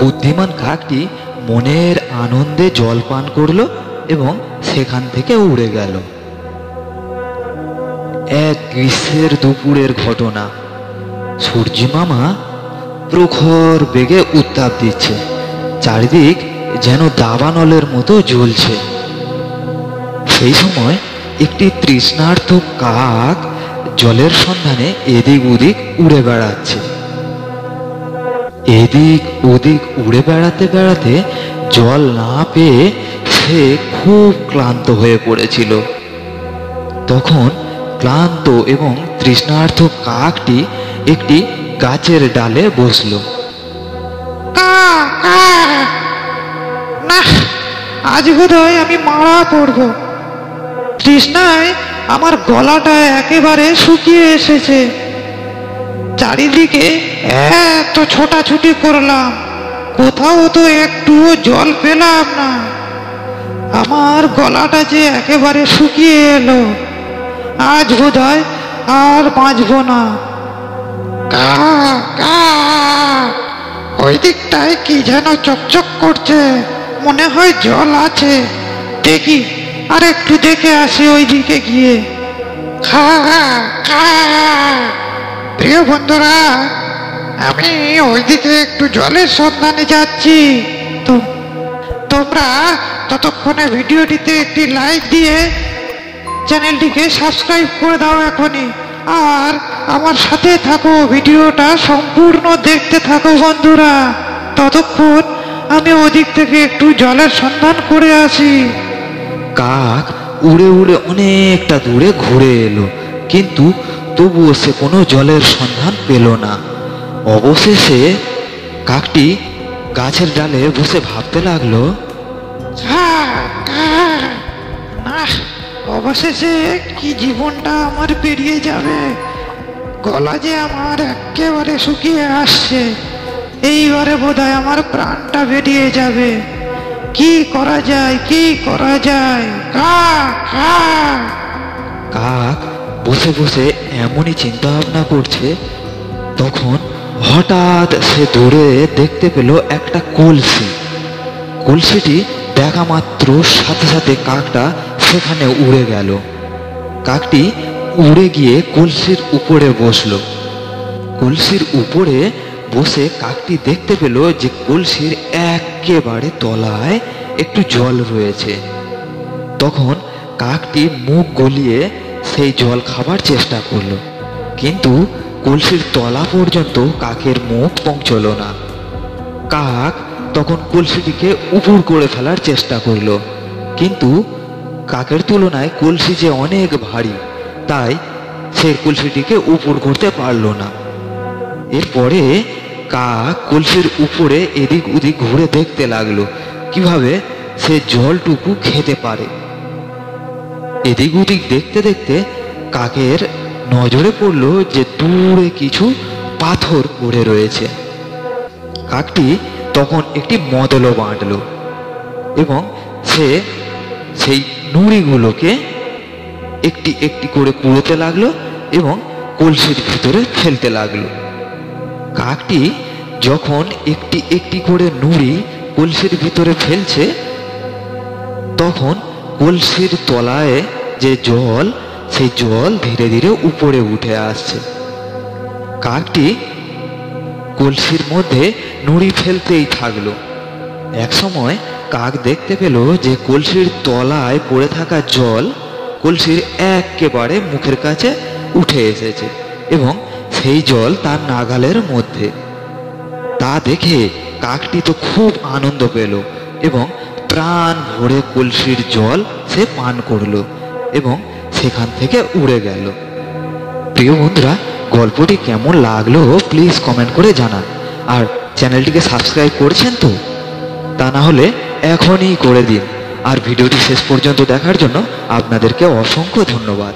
বুদ্ধিমান কাকটি মনের আনন্দে জল পান করল এবং সেখান থেকে উড়ে গেল। এক গ্রীষ্মের দুপুরের ঘটনা। সূর্যি মামা প্রখর বেগে উত্তাপ দিচ্ছে, চারিদিক যেন দাবানলের মতো জ্বলছে। সেই সময় একটি তৃষ্ণার্ত কাক জলের সন্ধানে এদিক ওদিক উড়ে বেড়াচ্ছে। এদিক ওদিক উড়ে বেড়াতে বেড়াতে জল না পেয়ে সে খুব ক্লান্ত হয়ে পড়েছিল। তখন ক্লান্ত এবং তৃষ্ণার্ত কাকটি একটি গাছের ডালে বসল। না, আজ বোধহয় আমি মারা পড়ব। তৃষ্ণায় আমার গলাটা একেবারে শুকিয়ে এসেছে। চারিদিকে এত ছোটাছুটি করলাম, কোথাও তো একটুও জল পেলাম না। আমার গলাটা যে একেবারে শুকিয়ে এলো। আজ বোধহয় আর বাঁচব না। ওই দিকটায় কি যেন চকচক করছে, মনে হয় জল আছে। দেখি, আর একটু দেখে আসি ওই দিকে গিয়ে। প্রিয় বন্ধুরা, আমি ওইদিকে একটু জলের সন্ধানে যাচ্ছি। তোমরা ততক্ষণে ভিডিওটিতে একটি লাইক দিয়ে চ্যানেলটিকে সাবস্ক্রাইব করে দাও এখনই, আর আমার সাথে থাকো, ভিডিওটা সম্পূর্ণ দেখতে থাকো বন্ধুরা। ততক্ষণ আমি ওদিক থেকে একটু জলের সন্ধান করে আসি। কাক উড়ে উড়ে অনেকটা দূরে ঘুরে এলো, কিন্তু তবুও সে কোনো জলের সন্ধান পেল না। অবশেষে কাকটি গাছের ডালে বসে ভাবতে লাগলো, না, অবশেষে কি জীবনটা আমার পেরিয়ে যাবে। গলা যে আমার একেবারে শুকিয়ে আসছে। এইবারে বোধহয় আমার প্রাণটা বেরিয়ে যাবে। কি করা যায়, কি করা যায়? কাক বসে বসে এমনই চিন্তা ভাবনা করছে, তখন হঠাৎ সে দূরে দেখতে পেল একটা কলসি। কলসিটি দেখা মাত্র সাথে সাথে কাকটা সেখানে উড়ে গেল। কাকটি উড়ে গিয়ে কলসির উপরে বসল। কলসির উপরে বসে কাকটি দেখতে পেল যে কলসির একেবারে তলায় একটু জল রয়েছে। তখন কাকটি মুখ গলিয়ে সেই জল খাবার চেষ্টা করলো, কিন্তু কলসির তলা পর্যন্ত কাকের মুখ পৌঁছলো না। কাক তখন কলসিটিকে উপুড় করে ফেলার চেষ্টা করলো, কিন্তু কাকের তুলনায় কলসি যে অনেক ভারী, তাই সে কলসিটিকে উপুড় করতে পারলো না। এরপরে কাক কলসির উপরে এদিক ওদিক ঘুরে দেখতে লাগলো কিভাবে সে জলটুকু খেতে পারে। এদিক ওদিক দেখতে দেখতে কাকের নজরে পড়লো যে দূরে কিছু পাথর পড়ে রয়েছে। কাকটি তখন একটি মদলও বাঁধলো এবং সে সেই নুড়িগুলোকে একটি একটি করে কুড়োতে লাগলো এবং কলসির ভিতরে ফেলতে লাগলো। কাকটি যখন একটি একটি করে নুড়ি কলসির ভিতরে ফেলছে, তখন কলসির তলায় যে জল, সেই জল ধীরে ধীরে উপরে উঠে আসছে। কাকটি কলসির মধ্যে নুড়ি ফেলতেই থাকলো। এক সময় কাক দেখতে পেল যে কলসির তলায় পড়ে থাকা জল কলসির একেবারে মুখের কাছে উঠে এসেছে এবং সেই জল তার নাগালের মধ্যে। তা দেখে কাকটি তো খুব আনন্দ পেল এবং প্রাণ ভরে কলসির জল সে পান করলো এবং সেখান থেকে উড়ে গেল। প্রিয় বন্ধুরা, গল্পটি কেমন লাগলো প্লিজ কমেন্ট করে জানান, আর চ্যানেলটিকে সাবস্ক্রাইব করছেন তো? তা না হলে এখনই করে দিন। আর ভিডিওটি শেষ পর্যন্ত দেখার জন্য আপনাদেরকে অসংখ্য ধন্যবাদ।